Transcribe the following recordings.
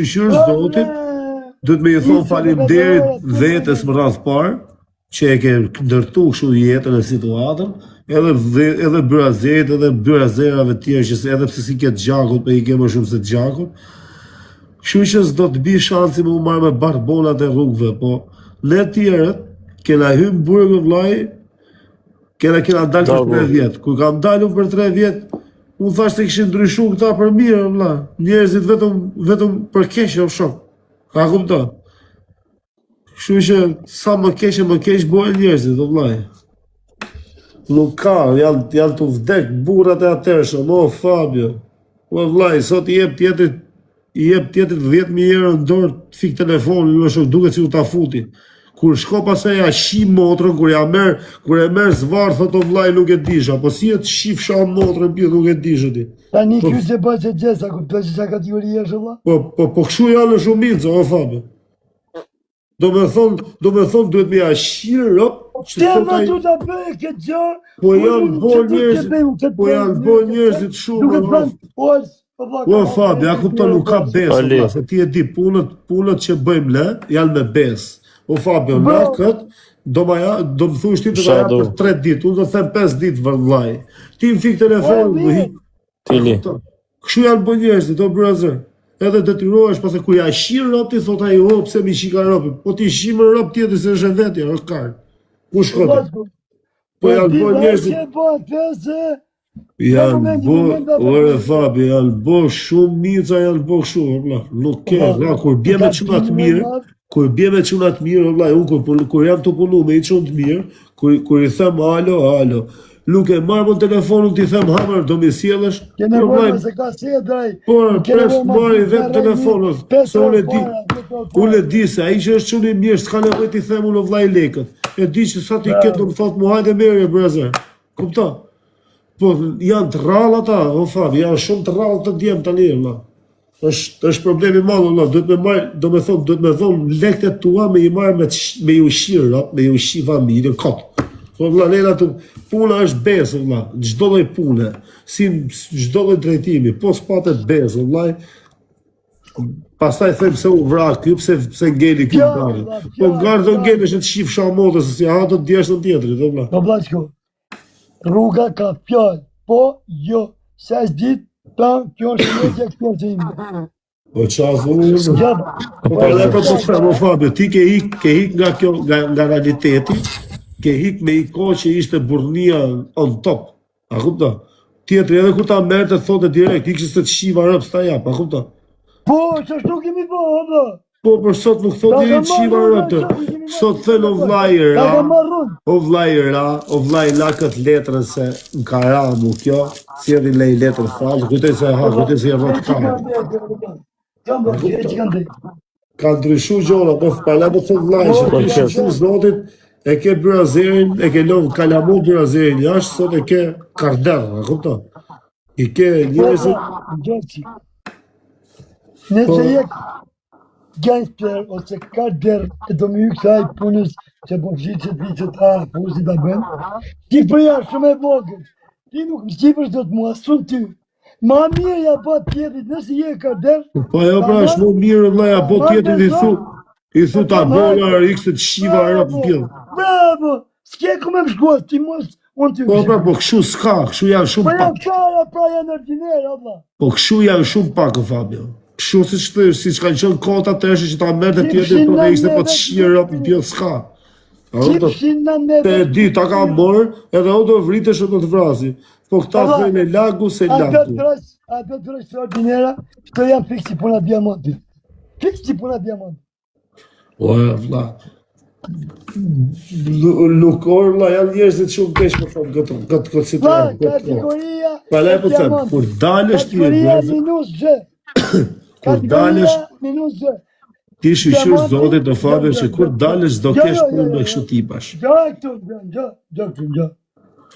Shqyrë zotit, duhet me i thonë faleminderit vetes më radh parë, që e ke ndërtu kështu jetën e situatën, edhe byrazerit, edhe byrazerave tjerë, që edhe pse si ke gjakut, pe i ke më shumë se gjakut. Kështu që s'do të bi shansi me u marrë me barbonat e rrugëve, po ne tjerët, kena hymë burgë vllai, kena dalë për 3 vjetë. Kur kam dalë për 3 vjetë, unë thash se kishin ndryshu këta për mirë, vlla. Njerëzit vetëm për keq o shok. Ka kupton? Kështu që sa më keq bëhen njerëzit, o vllai. Nuk ka, janë të vdek burrat e atërshëm, o Fabio. O vllai, sot i jep tjetrit 10.000 euro në dorë të fik telefonin, ju shok duket si u ta futi. Kur shko pasaj ja shi motrën, kur e merr zvarë, thot o vllai nuk e disha, po si e të shif sham motrën, pjo nuk e disha ti. Tani kjo se bëjt e gjesa, kuptoj që sa kategoria është vlla? Po kështu janë në shumicë, o Fabio. Do me thonë duhet me ja shirë rop, Te më du të bëjë këtë gjë, po janë bo njerëzit shumë. O Fabio, ja kupton nuk ka besë, se ti e di punët që bëjmë le, janë me besë. O Fabio, na këtë, do më thush ti të vaja për 3 ditë, unë do them 5 ditë vllai. Ti më fik telefonin, kështu janë bë njerëzit, o brazer. Edhe detyrohesh pse kur ja shih rob ti thot ai, "O, pse më shika robi?" Po ti shih me rob tjetër se është vetë, është kar. Ku shkon? Po janë bë njerëzit. Ore Fabi, janë bë shumë mica, janë bë kështu, valla. Nuk ke, kur bie me çuna të mirë, vllai, unë kur jam të punu me i çun të mirë, kur i them alo, nuk e marr më telefonin ti them hamër do mi sjellësh. Ke nevojë se ka si e drejt. Po, pres marri vetë telefonin. Se unë e di se ai që është çuni mirë, s'ka nevojë ti them unë vllai lekët. E di që sa ti ke do më thot mu hajde merre brazer. Kupton? Po janë të rrallë ata, o Fabi, janë shumë të rrallë të djemë tani, valla. Është problemi madh, valla, duhet me thonë lekët tua me i marrë me ju shirë, me ju shi familje, kot. Po valla, nena të puna është besë, valla, çdo lloj pune, si çdo lloj drejtimi, po s'patet besë, valla. Pastaj them se u vra ky pse ngeli ky ngari. Po ngari do ngelesh të shif shamotës, si ha do të djesh në tjetrit, valla. Do vllajko. Rruga ka fjallë, po, jo, se është ditë, kjo është legja, kjo është ime. Po qasë unë, po Fabio, ti ke hik nga kjo, nga realiteti, ke hik me i ko që ishte burnia on top, a kupta? Tjetëri edhe ku ta mërë të thote direkt, i kështë të shiva rëpë s'ta jap, a kupta? Po, që është nuk imi po, dhe? Po, për sot nuk thotë i të shiva rëpë, sot thënë o vllai la këtë letrën se në karamu kjo, si edhe lej letrën falë, kujtoj se e rëtë kamë. Ka ndryshu gjona, po pala po thot vllai, që shumë zotit e ke byrazerin, e ke lovë kalamu byrazerin jashtë, sot e ke karder, a kupto? I ke njerëzit... Nëse je gangster ose karder e do më ju kësaj punës që po fshicet vicet fuzi ta bën, ti përja shumë e vogël, ti nuk më shqipësh do të mua sun ty. Ma mirë ja po tjetrit, nëse je karder... Po jo pra, është më mirë vllai, ja po tjetrit i thu ta bëna riks të shiva rëpë pjellë. Bravo! S'ke ku me më shkuat, ti mos unë ty Po kështu s'ka, kështu janë shumë pak. Po janë kara, pra janë ordiner, Allah. Po kështu janë shumë pak, Fabio. Kështu si që kanë qënë kota të eshe që ta mërë të tjetër për dhe ishte po të shirë rëpë në pjellë s'ka. Te di, ta ka mërë, edhe o do vritesh o do të vrasi. Po këta thëjnë e lagu se lagu. A do të rështë ordinera, këto janë fikë që puna diamantit. Fikë që puna diamantit. O e vla. Lukor, vla, janë njerëzit shumë kesh më thonë këtë situatë. Kategoria e diamantit. Kur dalësh ti e bërëzë. Kur dalësh, ti shqyqyr zotit do Fabio që kur dalësh do kesh punë me kështu tipash.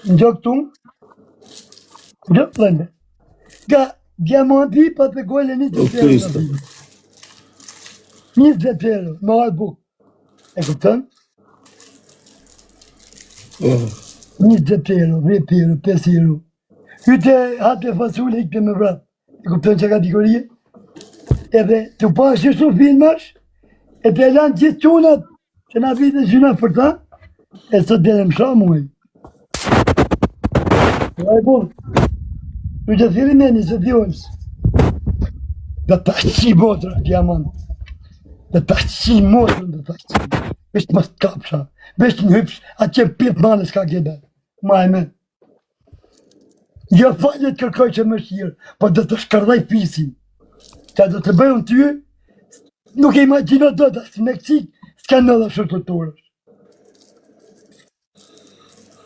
Gjo këtu. Nga diamanti pa të gojle 20 euro. 20 euro, me arë buk. E këtën? 20 euro, 10 euro, 5 euro. Hyte hate fasule, ikte me vrap. E këtën që kategorie? edhe të pashë shtu filmash, e të lanë gjithë qunat, që na vite gjuna për ta, e sot dhe më sha muaj. E burë, në që thiri meni, se dhjonës, dhe ta qi motra, diamant, dhe ta qi motrën, dhe ta qi, vesh të mos të kapsha, vesh të njëpsh, atë që pjetë mane s'ka gjebe, ma e men. Jo falje të kërkoj që më shqirë, po dhe të shkardaj fisin, që do të bëjmë ty, nuk e imagino do të asë Meksik, s'ka në dhe shërtëtorës.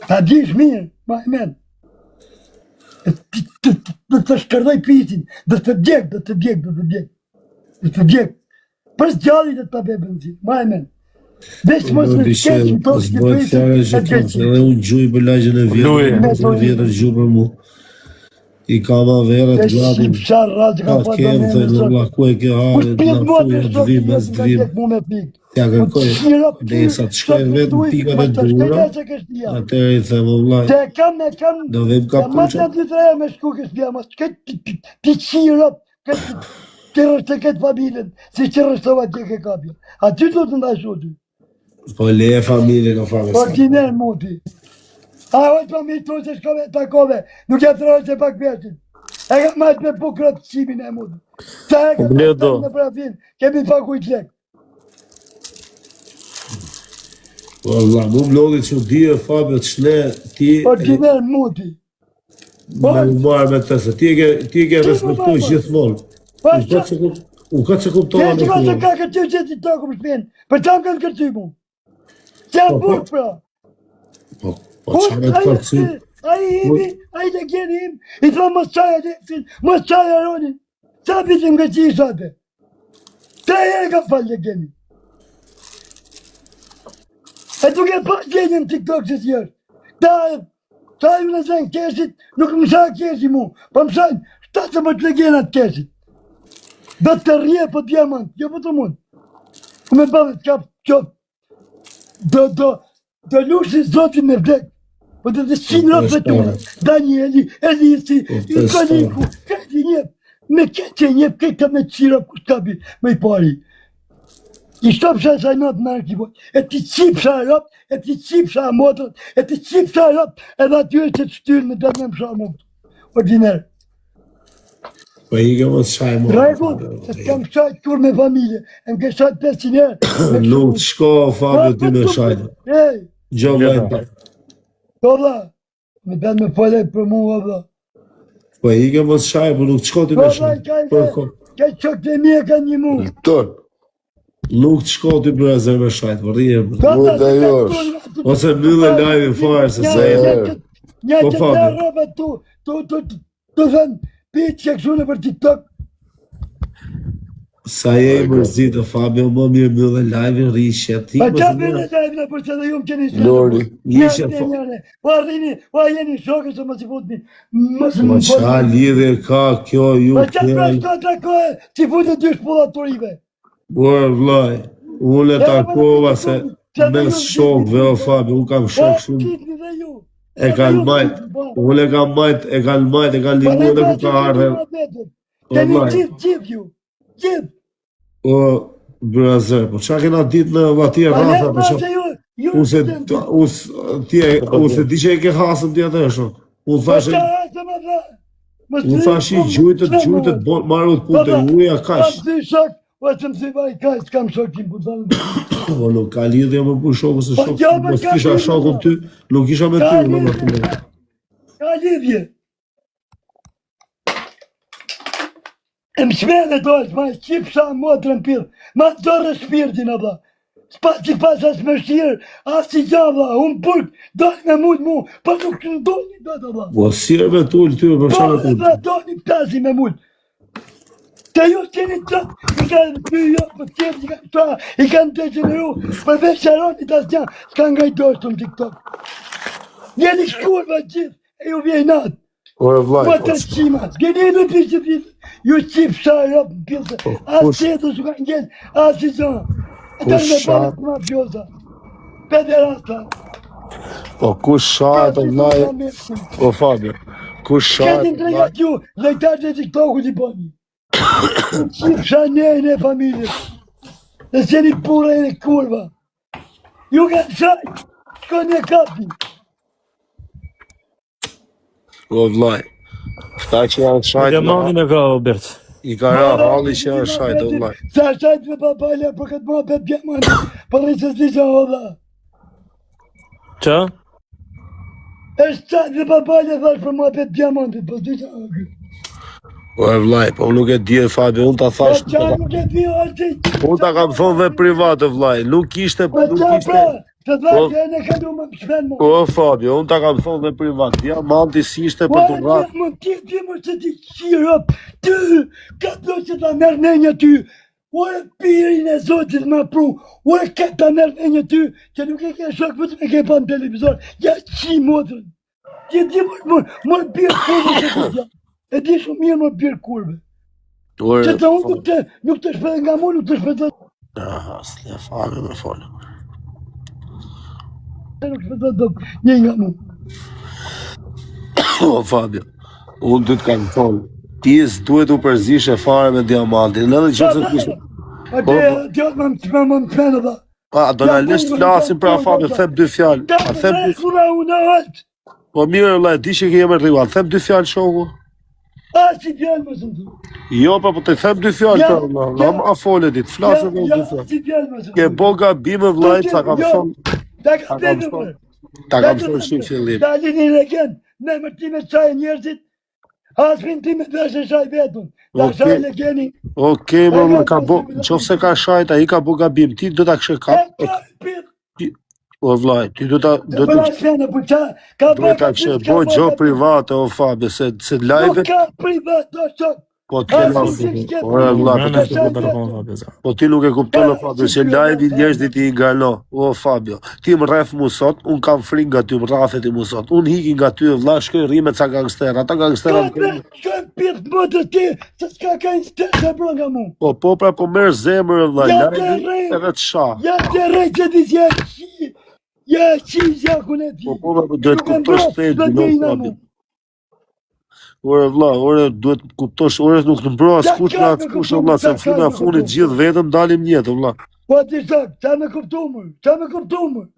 Ta dish mirë, ma e men. Dhe të shkardaj fisin, dhe të bjek, dhe të bjek, dhe të bjek, dhe të bjek. Për s'gjallit dhe të bëjë benzinë, ma e men. Vesh mos në shkeqë në tokë që bëjtë, edhe unë gjuj për lagjën e vjetër gjuj për mu. I ka ma verët, gati, ka kemë të në laku e ke hare, në fuja dhvim, mes dhvim, tja kërkoj, lesa të shkoj vetë në pikat e dura, atër i thëmë vlaj, do vim ka puqa. Ma të treja me shku kësë bja, ma s'ket ti qirop, të rështë këtë familjen, si që rështova të ke kapja. A ty do të ndashu ty? Po le e familjen o farë Po t'iner muti. A ojtë pa mi të se shkove të takove, nuk e të rojë që pak pjeshtin. E ka majtë me pukrat qimin e muti. Sa e ka majtë me prafin, kemi pak ujtë lek. Po Allah, mu mlodhi që di e Fabio të shne, ti... Po t'iner muti. Me u marrë me të se, ti e ke respektu gjithmonë. U ka që kuptova në kërë. Ka kërty që ti takë më shpenë, për ta më kanë kërty mu. Qa burë pra. Po që me të kërcy? A i imi, a i të kjeri im, i thua mos qaj e deksin, mos qaj e ronin. Qa pitim nga që i shate? 3 herë ka falë të kjeni. E duke pas gjenjën TikTok që si është. Ta ju në zhenë keshit, nuk më shaj keshi mu, pa më shajnë 17 legenat keshit. Do të rje për diamant, jo për të mund. U me bëve të kap qop. Do lushi zotin me vdek. Po të 100 rëpë të tune. Danieli, Elisi, Ikoniku, këti njep. Me këtë njep, këtë me qira ku shkabi me i pari. I shtopësha e sajnot në arkivot. E ti qipësha e rëpë, e ti qipësha e motrët, e ti qipësha e rëpë, edhe atyre që të shtyrë me të me më shamë. Ordinerë. Po i ke mos shaj mo. Rregull, se t'kam shajt kur me familje, e m'ke shajt 500 herë. Nuk të shko, Fabio, ty me shajt. Gjo vajtë. Po vla, me ben me folej për mua vla. Po i ke mos shaj, po nuk të shko ty me shajt. Kaj qok të mi e ka një mu. Nuk të shko ty për ezer me shajt, po rije. Mu të josh. Ose mbyllë e live-in farë, se se e. Një që të roba tu thënë, pitë që këshune për TikTok. Sa je i mërzitë, Fabio, më mirë mbyllë e live-in, rishë, ti Pa qa për e live-in, për që dhe ju më keni shë. Lori. Po arrini, po a jeni shokë që më si futni. Ma qa lidhe ka kjo ju Pa qa pra shka të rakohe, që futë 2 shpullat të rive. Bërë vlaj, unë e takova se mes shokëve, o Fabio, unë kam shokë shumë. E kanë majtë, unë e kanë majtë, e kanë limu dhe ku ka ardhe. Keni gjithë ju, gjithë. O, brazer, po qa kena ditë në vatia rafa, për shumë. Use di që e ke hasëm tja të shok. Unë thash i gjujtët, marru të punë të uja, kash. Po që më si vaj kaj, s'kam shokim për të në. Po nuk ka lidhja më për shokë se shokë, mos kisha shokëm ty, nuk kisha me ty, në më të me. Ka lidhje. E më shmene dojtë, ma qipësha më të rëmpirë, ma të dorë shpirtin, abla. S'pa që pas as më shirë, as që gjavla, unë burk, dojtë me mujtë mu, pa nuk të ndojnë do të abla. Po sirë me tullë ty, për shumë të tullë. Po dojnë i pasi me mujtë. Të ju t'jeni tëtë, i kanë të jo, për tjetë, i kanë të i kanë të gjeneru, për veç Sharoni të asë janë, s'kanë nga i dojshtë të në TikTok. Jeni shkur për gjithë, e ju vjejnatë. Po të qimat, geni në pishë të ju qipë Sharop në pilëse, asë tjetë s'u kanë gjenë, asë i zonë. Ata në bërë të mafioza, pederasta. Po ku shahet o vlaj, o Fabio, ku shahet o vlaj. Këtë në tregat ju, lejtarët e TikToku t'i boni. Unë qipësha njën e familjes. Dhe qeni pura e kurva. Ju ka qaj, shko një kapi. O vllaj. Këta që janë shajt. Diamantin e ka Robert. I ka ra halli që janë shajt, o vllaj. Sa shajt me papalja për këtë mua për diamantin. Për rejtës një që hodha. Qa? E shajt me papalja thash për mua për diamantin. Për dy që hodha. O e vllaj, po nuk e di e Fabi, unë ta thash. Qa nuk e di alti. Unë ta kam thonë dhe privat, vllaj, nuk ishte. Qa pra, të thash e në kalu më pëshmen mu. O Fabi, unë ta kam thonë dhe privat, diamanti si ishte për të rrat. Më ti më që ti qirop, ty, ka do që ta merë në një ty. O e pirin e zotit më pru, o e ka ta merë në një ty, që nuk e ke shok për të me ke pa në televizor, ja qi motrën. Ti di më birë kurve që të gjatë. E di shumë mirë më birë kurve. Që të unë nuk të shpete nga mu, nuk të shpete. S'le Fabi me folë. Nuk shpete do një nga mu. O Fabio, unë ty të kam thonë, ti s'duhet u përzishe fare me diamantin, edhe që të kishë. A të më më pënë dhe. A, do në lisht flasim pra Fabio, them dy fjallë. A them dy fjallë. Po mirë, vllaj, di që ke jemë rriva, them dy fjallë shoku. A, si fjallë më sëmë të. Jo, pa po të them dy fjallë, a fole dit, flasëm me dy fjallë. Si fjallë më sëmë të. Ke boga bime vllaj, ta kam thonë. Ta kam thonë. Ta kam thonë shumë fillim. Ta li një regen, në mërtime qaj njerëzit, asmin ti me të është shaj vetën. Ta shaj legeni. Okej, më ka bo, qofë se ka shajt, a i ka boga bim, ti do ta kështë ka. O vllaj, ti do ta kështë bo gjo private, o Fabi, se live. Nuk ka private, do shok. Po ti Po ti nuk e kupton o Fabio, se live i njerëzit i ngalo. O Fabio, ti më rref mu sot, un kam frikë nga ty, më rrafet i mu sot. Un hiki nga ty, vlla, shkoj rime ca gangster, ata gangstera. Shkoj pirë të bëtë ti, se s'ka gangster që bro nga mu. Po pra, po merr zemër vlla, live edhe të shah. Ja të rrej që ti ja qi gjakun e ti. Po do të kuptosh se Fabio. Ore vlla, ore duhet kuptosh, ore nuk të mbro askush nga askush vlla, se në fund e fundit gjithë vetëm dalim në jetë vlla. Po ti thot, ça më kuptuar, ça më kuptuar.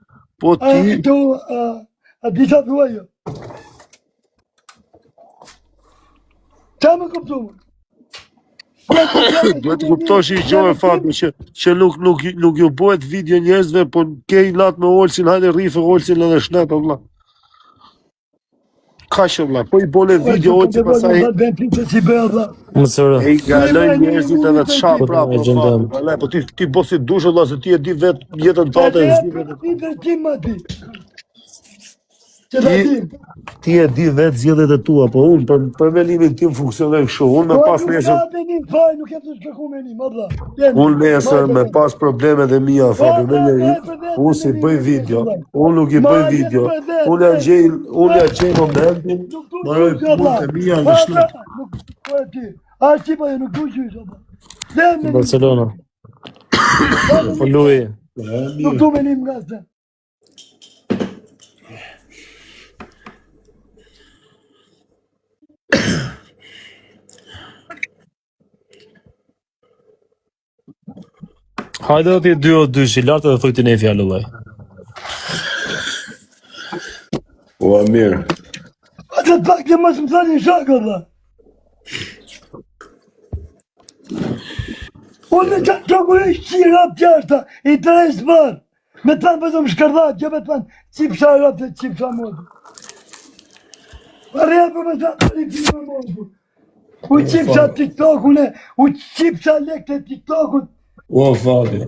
Po ti a di sa thua jo. Ça më kuptuar. Duhet të kuptosh i gjë Fabio që nuk ju bëhet video njerëzve, po ke i lat me Olsin, hajde rrife Olsin edhe shnet vlla. Ka që vlla, po i bole video ojë që pasaj Më sërë. e i galoj njerëzit edhe të shah prapë, valla, po ti bosi dush valla, se ti e di vetë jetën tate e zhjitën. Ti e di vetë zgjedhjet e tua, po unë për menimin tim funksionoj kështu, unë me pas nesër unë nesër me pas problemet e mia, Fabio, me njeri, unë si bëj video, unë nuk i bëj video, unë ja gjej momentin, maroj punët e mia në shtet. A si po nuk du qysh. Barcelona. Po lui. Nuk du menim nga se. Hajde dhe ti 2-2 që lartë dhe thuj të ne fjallë dhe. O, mirë. A të pak të mos më thani shako dhe. Unë me qatë qoku e shqirë apë qashta, i të rejtë barë. Me të panë pëzëm shkërdat, që me të panë qipësha rapë dhe qipësha modë. Parja për me qatë të rifin me modë. U qipësha TikTokun e, u qipësha lek të TikTokut. O, Fabio,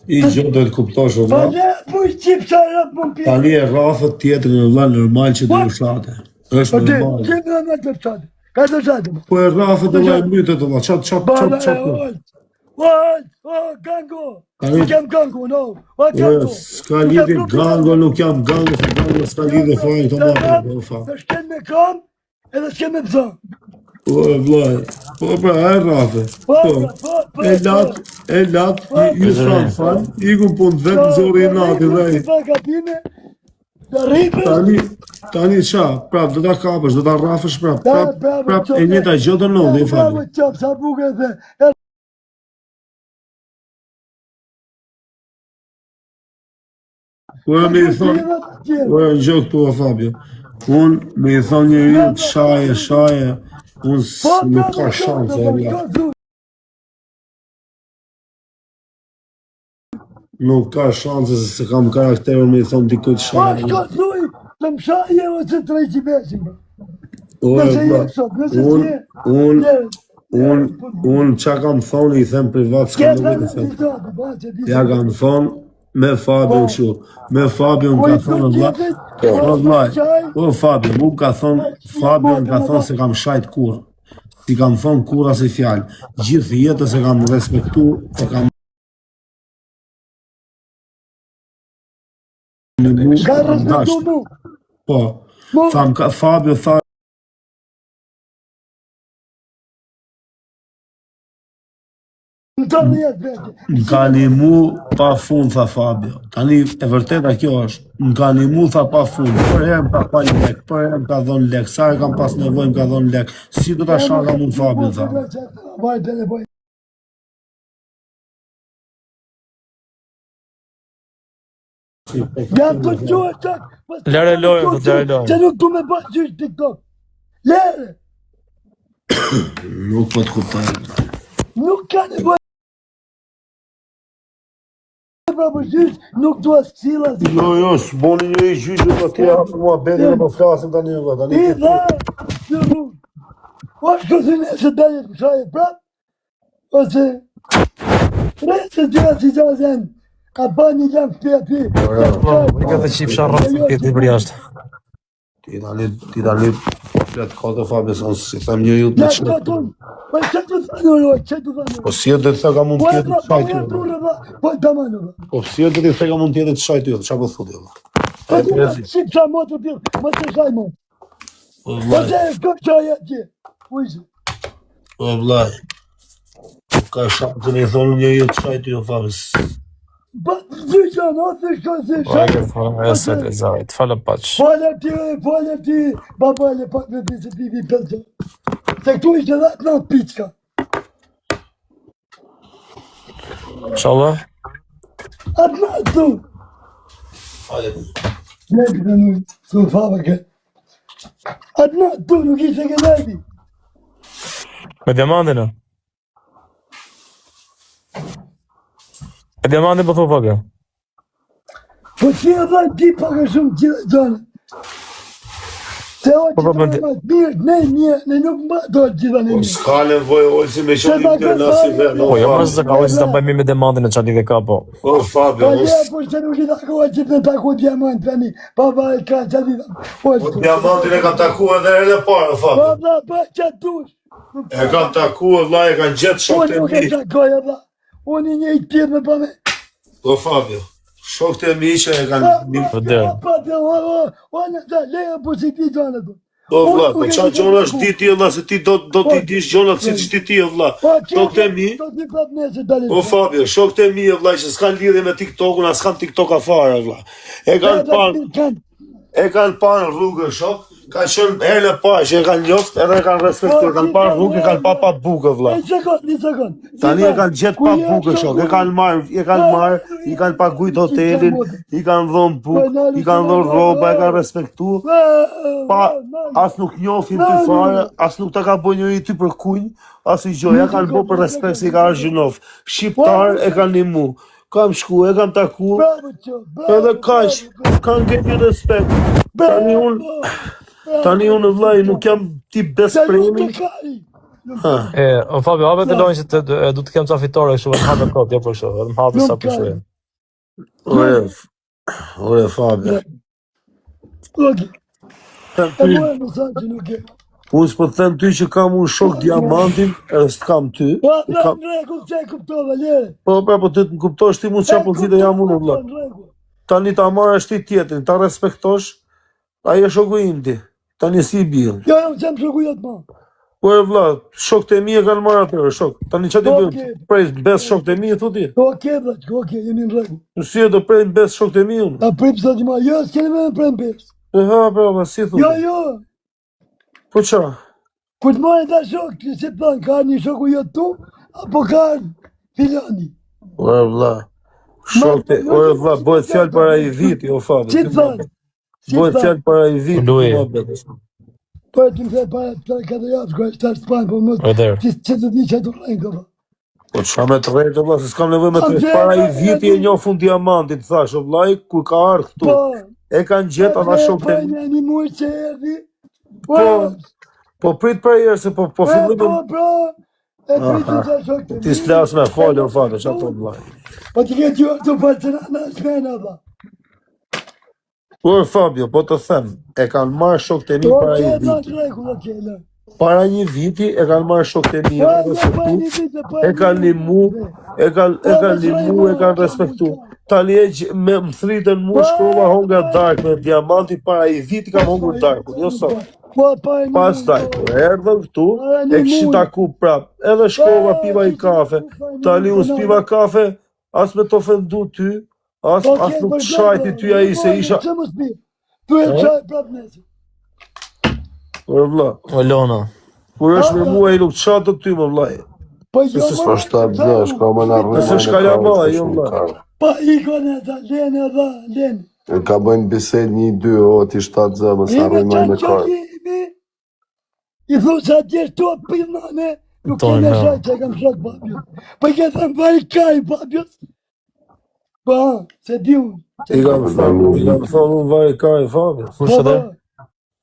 i gjotë dhe të kuptosh, valla. Parja për u qipësha rapë më pjerë. Tani e rafët tjetër në valla normal që të rëshate. Është normal. Që në në të rëshate? Ka të rëshate më? Po e rafët e vaj mytet valla, çap. Gango! Nuk jam gango, no! S'ka lidhje gango, nuk jam gango, se gango s'ka lidhje fare të marrë, o fa. Të shken me kam, edhe shken me pëza. O, vlaj, po pra, e rafë. E lat, ju s'fran fan, iku pun vetë në zori i nati, vej. Tani qa, prap, do ta kapësh, do ta rrafësh prap, prap, e njëta gjë do ndodhi, fali. Sa buke dhe... Ura me i thonë, ura në gjë këtu, Fabio, unë me i thonë njëri të shaje, unë nuk ka shanse, e bla. Nuk ka shanse se kam karakterën me i thonë dikujt shaje. Shko thuj, të më shaje ose të rejqi besim. Unë qa kam thonë i them privat, s'kam në vetë them. Ja kam thonë, me Fabio kështu, me Fabio më ka thonë Fabio, mu ka thonë, Fabio më ka thonë se kam shajt kur, si kam thonë kur as i fjalë, gjithë jetës e kam respektu, e kam Ka respektu mu? Po, Fabio tha, më ka një mu pa fund, tha Fabio. Tani, e vërteta kjo është, më ka një mu, tha pa fund, për herë më ka pa lek, për herë më ka dhonë lek, sa e kam pas nevoj më ka dhonë lek, si do ta shaka mund Fabio, tha. Ja të qoj qak, Lere lojën, po lere lojën. që nuk du me bëjt gjysh TikTok. Lere! Nuk po të kuptaj. Nuk ka nevoj. Nuk do as cila si. Jo, s'boni një i gjyqë të tjera për mua bedin e po flasim tani e vëta. I dha, o shko si nëse dalje të shaje prap, ose rejtë të gjera si qazen, ka ba një jam pjeti. I ka të qipë sharrat të pjeti për jashtë. Ti tani flet kote Fabio, si them një ju të Ja qëtë. shko tonë, po që të thanë, që të thanë. Po si e dhe të theka mund Po e tjetë pra, të shajtë po e ju. trurë dhe, po e tamanu dhe. Po si e dhe të theka mund tjetë të shajtë ju, qa po thuti ju. Po të shqip qa mo të pjellë, mo të shaj mo. Po që e shko qaj e tje, ujse. Po vlaj, ka shanë të një thonë një ju të shajtë ju, Fabio. Po të zyqan, o të shko si shaj. Të falë paq. Falë ti, babale, pak me pisi pipi pëllë. Se këtu ishte dhe atë natë piqka. Inshallah. Atë natë tu. Ne këtë nujtë, su fava këtë. Atë natë tu, nuk ishte këtë najti. Me diamantin, e? Me diamantin po thu pak, e? Po që e dhe ti pak e shumë gjithë gjane. Se o që të më mirë, ne nuk më do gjitha në mirë. S'ka nevoj ojësi me qëllim të nësi verë. Po, jo mërë se ka ojë si të bëjmë me diamantin e qali dhe ka, po. Po, Fabio, Ka lea po që nuk i takoha që të taku diamant tani, baba e ka që di po diamantin e kam taku edhe e dhe parë, Fabio. Baba, ba që tush. E kam taku e vla, e kam gjetë shokët e Unë nuk e mi. takoj e bla. Unë një i tjerë me bëme. Po, Fabio, shokët e mi që e kanë... Unë të leja po si ti gjane të. Po, vla, po qa gjona është di ti e vla, se ti do t'i dish gjonat si që ti e vla. Shokët e mi... Po, Fabio, shokët e mi e vla, që s'kan lidhje me TikTok-un, as s'kan TikTok afare, vla. E kanë parë në rrugën shok, ka qënë herën e parë që e kanë njoft, edhe e kanë respektuar, kanë parë rrugë, e kanë pa bukë, vla. Një sekund. Tani e kanë gjetë pa bukë shok, e kanë marë, i kanë pagujt hotelin, i kanë dhonë bukë, i kanë dhonë roba, e kanë respektu, pa, as nuk njofin të fare, as nuk ta ka bo njëri ty për kunjë, as i gjoj, e kanë bo për respekt se i ka argjënof, shqiptar e kanë një mu, kam shku, e kam taku, edhe kaq, kanë gjetë një respekt, tani unë vlaj, nuk jam tip bespremi. O Fabio, hape të lojnë që du të kem ca fitore kështu, edhe më hape kot, jo për kështu, edhe më hape sa për kështu. Ore, Fabio. Unë s'po them ty që kam unë shok diamantin, edhe s'kam ty. Po Po ty të më kuptosh ti mund që apo zhjide jam unë, vla. Tani ta marrë është ti tjetrin, ta respektosh, aje shoku im ti. Tani si i bjën. Jo, që më shoku jetë ma. Ore vlla, shokët e mi e kanë marrë atëherë, shok. Tani çfarë do Okej. prej bes shokët e mi thotë? Okej, vlla, okej, jemi në rregull. Si do prej bes shokët e mi unë? Ta prit sa ti më, jo, s'keni më prej bes. Ha, po, si Jo, thotë? jo. Po ça? Kur të marrë ta shok, si plan, ka një shoku jot tu, apo ka filani. Ore vlla. Shokët, ore vlla, bëhet fjalë para i viti, o Fabi. Si të thënë? Bëhet fjalë para i viti. Lui. Po ti më thënë para 3-4 javë, shkoj të Spanjë, po mos. Edhe. Ti çdo ditë çdo rrenë këtu. Po çka me të rrejtë, vlla, se s'kam nevojë me të rrejtë. Para i viti e njofun diamantit, thash, o vllai, kur ka ardhur këtu. Po. E kanë gjetë ata shokët e mi. Po një muaj që erdhi. Po prit për herë se po fillim. Po. E pritin sa shokët. Ti s'las me falë, o Fabi, çfarë thon vllai? Po ti ke thyer të falcëna në smena valla. Por Fabio, po të them, e kanë marrë shokët e mi para një viti. Para një viti e kanë marrë shokët e mi, e kanë limu, e kanë respektu. Tani më thritën mu shkolla honga dark me diamanti para një viti kam hongur darkun, jo sot. Pastaj, erdhëm këtu, e kishin taku prap, edhe shkolla piva i kafe. Tani unë s'piva kafe, as me të ofendu ty, as nuk të shajti ty ai se isha. Tu e çaj prap nesër. Ore vlla, Olona. kur është me mua i nuk të shajtë ty më vllai. Po jo. Po shtat vlesh, ka më në rrëmë. Se shka jama, jo vlla. Pa ikon e ta, lene dha, lene. E ka bëjnë bised 1-2, o ti 7 zëmë, sa rrëmë me karë. I thu që atje shtu a pinane, nuk e në shaj që e kam shok babjës. Po i ke thëmë vaj kaj babjës. Po, se di unë. I kam thonë unë vaj ka e Fabio. Kush edhe?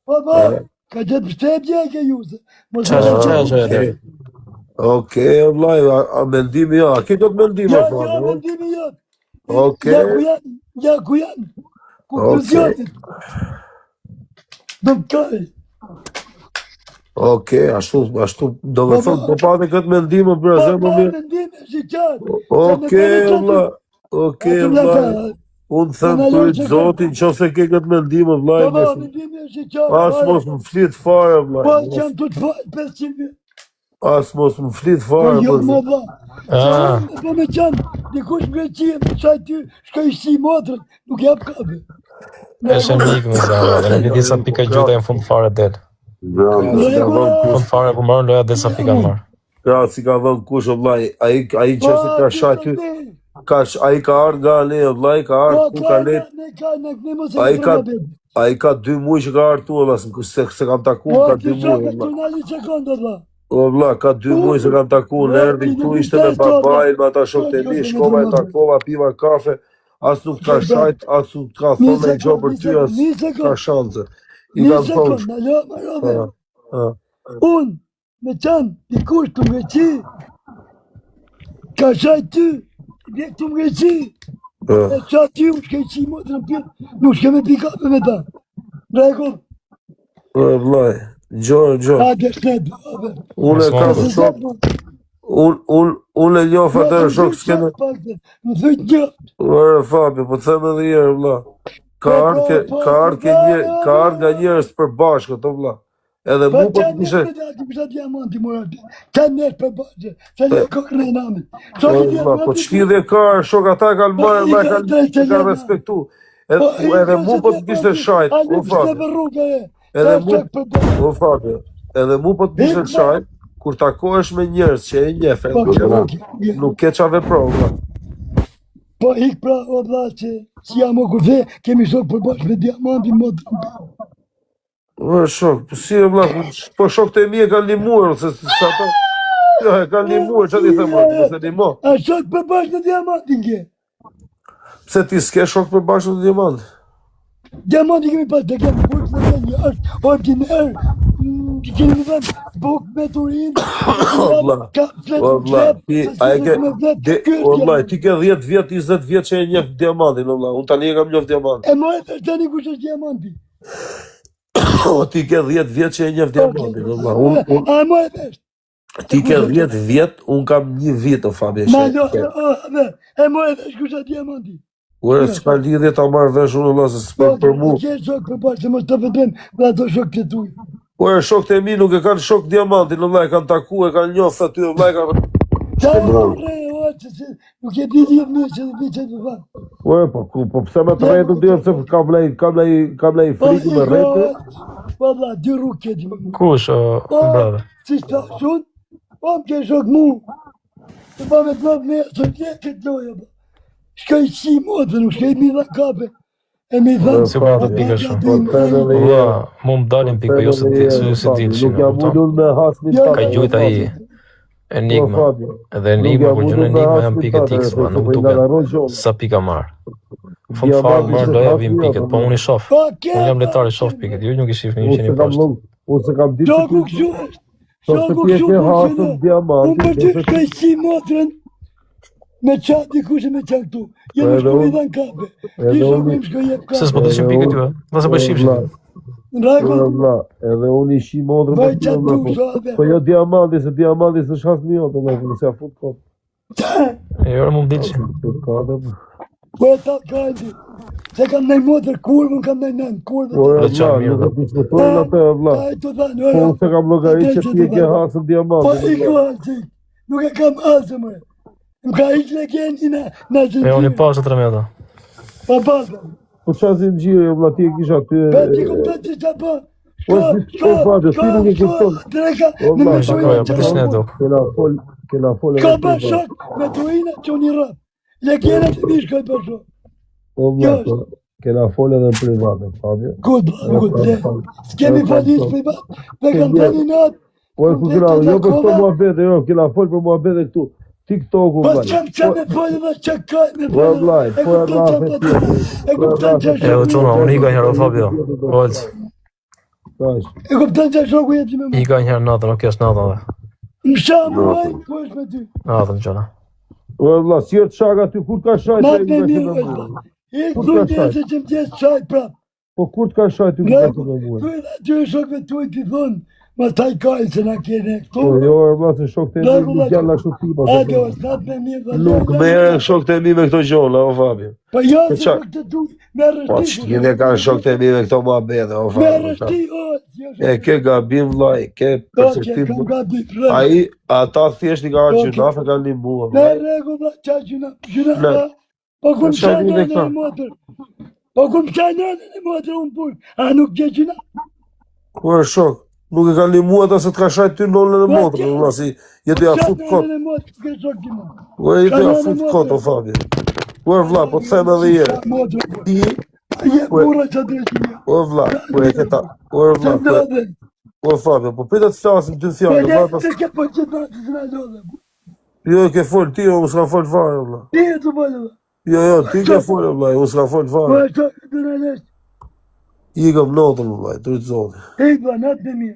Po, ka gjithë pështepje e ke juse. Qa edhe? Okej, vllai, a mendimi jo, a ke do të mendim o Ja, Fabio? mendimi jëtë. Okej. Ja ku janë. Konkluziotit. Do të kaj. Okej, ashtu do me thonë, po pati këtë mendim o bre, zemë mirë. Mendimi është i qartë. Okej, vlla. Okej, vllai. Unë them për Zotin, nëse ke këtë mendim o vllai, Po, mendimi është i qartë. as mos më flit fare Po, vllai. që jam të të falë 500 vjetë. As mos më flit Po, fare. jo, për më Zotin. dha. Po me qanë, dikush me qie, me qaj ty, shkoj shi motrën, nuk jap kabe. Është mik me zara, dhe në disa pika gjuta e në fund fare del. Fund fare ku marrën loja dhe sa pika marrë. Pra, si ka dhënë kush o vllai, ai qëse ka shaj ty, ai ka ardhur nga ale, o vllai, ka ardhur ku ka let. Ai ka 2 muaj që ka ardhur tu, valla, se kam taku, ka 2 muaj. O vlla, ka 2 muaj se kam taku, në erdhi këtu, ishte me babain, me ata shokët e mi, shkova e takova, piva kafe, as nuk ka shajt, as nuk ka thonë e gjo për ty, as ka shanse. I kam thonë. Unë, me qanë, dikush të mreqi, ka shajt ty, vjek të mreqi, e qa ty u shkej qi motrën pjetë, nuk shke me pikape me ta. Rekull. Vllai, gjo. A, gështet, abe. Unë e kam shok, unë e njof atë shok s'kene. Më thujt një. Ore Fabi, po them edhe njerë, vlla. Ka ardhë nga njerës përbashkët, o vlla. Edhe mu po të kishe... Ti pisha diamanti, morati. Ka njerës përbashkët, se një kokër në namin. Po qki dhe ka, shok ata kanë marrë, me kanë respektu. Edhe mu po të kishe shajt, o Fabi. O Fabi, edhe mu po të kishe shajt, kur takohesh me njerës që e njefe, nuk ke qa vepro, vlla. Po ik pra, o vlla, që si jam o kur the, kemi shok përbashkët me diamanti, më të rëmpe. O shok, po si e vlla, po shokët e mi e kanë limuar, se sa ta... Ja, e kanë limuar, që ti thëmë, se limo. A shok përbashkët me diamanti nge? Pse ti s'ke shok përbashkët me diamanti? Diamanti kemi pas të kemë bukë më të një është ordiner, kemi më dhëmë bukë me turin, ka fletë ti ke 10 vjet, 20 vjet që e njef diamantin, unë tani e kam njef diamantin. E mojë të tani kush është diamanti? Ti ke 10 vjet që e njef diamantin, A mojë të është? Ti ke 10 vjet, unë kam 1 vit, o Fabi. E mojë të është kush është diamanti? Ure, s'ka lidhje ta marrë vesh unë, se s'për për mu. Po, ke shok përbashkët, se mos të përdojmë dhe ato shok të tuj. Po e shokët e mi nuk e kanë shok diamantin, vëllai, kanë taku, e kanë njoft aty, vëllai, kanë. Nuk e di gjithë më që të që të fa. Po pse me të rejtë dy se kam lej frikë me rejtë. Valla, dy rrugë këtë më. Kush, brother? Si shta shumë, po më ke shok mu. Të pa me të lopë me të tjetë këtë loja. Shkaj qi modë, nuk shkaj mi dhe kape. E mi dhe... Si pra të pika shumë. Mu më dalin pika, jo se ti, si ti të shimë. Ka gjujt ai Enigma. Edhe Enigma, kur gjënë Enigma jam pika tix, ba, nuk duke sa pika marë. Fund farë marë doja vim piket, po unë i shof. Unë jam letar i shof piket, ju nuk i shif një qeni poshtë. Shoku këshu është. Shoku këshu është. Unë për ty shkaj qi motrën. Me qatë i kushe me qatë tu. Jenë shkoj dhe në kape. Ti shoku im shkoj jep kape. Se s'po të shim piket ju, dhe se po shifshin. Në rajko? Edhe unë i shi modrën Vaj qatë tu shobe. Po jo diamanti, se diamanti së shkas një otë, se a fut kot. E jore mu më dilqin. Po e ta kajti. Se kam nej motër kur, më kam nej nën kur. Po e vla, nuk e diskutojnë atë e vla. Po se kam logarit që ti e ke hasën diamanti. Po i ku hasë, nuk e kam hasë më. Më ka iq legendi në zëngjirë. E unë i pasë të remeta. Pa pasë. Po qa zëngjirë, vla, ti e kisha ty e... Pe ti ku të që qa po. Ka pa shok me tuina që unë i rap. Legenda të mi shkoj pa shok. Kena folë edhe në private, Fabio. Good, s'kemi falis privat, dhe kanë të një natë. Po e ku kena, jo për shto mua bete, jo, kena folë për mua bete këtu. TikTok-u, vlaj. Po qëmë që me folë dhe që kaj me folë. Po vlaj, po e vlaj, e kuptan që shoku. E dhe qona, unë i ka njëra, Fabio. Volc. E kuptan që shoku jeti me mu. I ka njëra natën, nuk jesë natën dhe. Në shamë, vaj, po është me ty. Natën, qona. Po e vlaj, si e të shaka ty, kur ka shaj të e një me mua? I këtu njëse që më tjesë qaj prap. Po kur të ka shaj ty këtë me mua? Tu e da ty e shokve tu i t'i thonë, ma taj kajnë se na kene këtu. Po jo e vla se shok të e mi nuk janë la shutipa. Ate o s'nat me mirë dhe nuk me e shok të e mi me këto gjona, o Fabio. Po jo se shok të tu, me rështi. Po që kine kanë shok të e mi me këto ma bete, o Fabio. Me rështi, o. E ke gabim vlaj, ke perspektiv. Ai, ata thjesht i ka arë gjunaf e kanë një mua. Me regu vla, qa gjunaf, po ku më qajnë në në motër. Po ku më qajnë në në motër unë pur, a nuk gje gjunaf? Ku e shok, nuk e kanë një mua ata se të ka shajt ty në në motër, në si jetë ja fut kot. Ku e jetë ja fut kot, o Fabio. Ku e vla, po të them edhe jere. Ti, o vla, ku e këta, o vla, o Fabio, po pita të flasim ty fjallë. Jo, ke folë ti, o më s'ka folë fare, vla. Ti e të folë, vla. Jo, ti ke folë, vla, o s'ka folë fare. Po e shokë të në nështë. I kam notën, vla, të rritë zonë. Ej, vla, natë dhe mirë.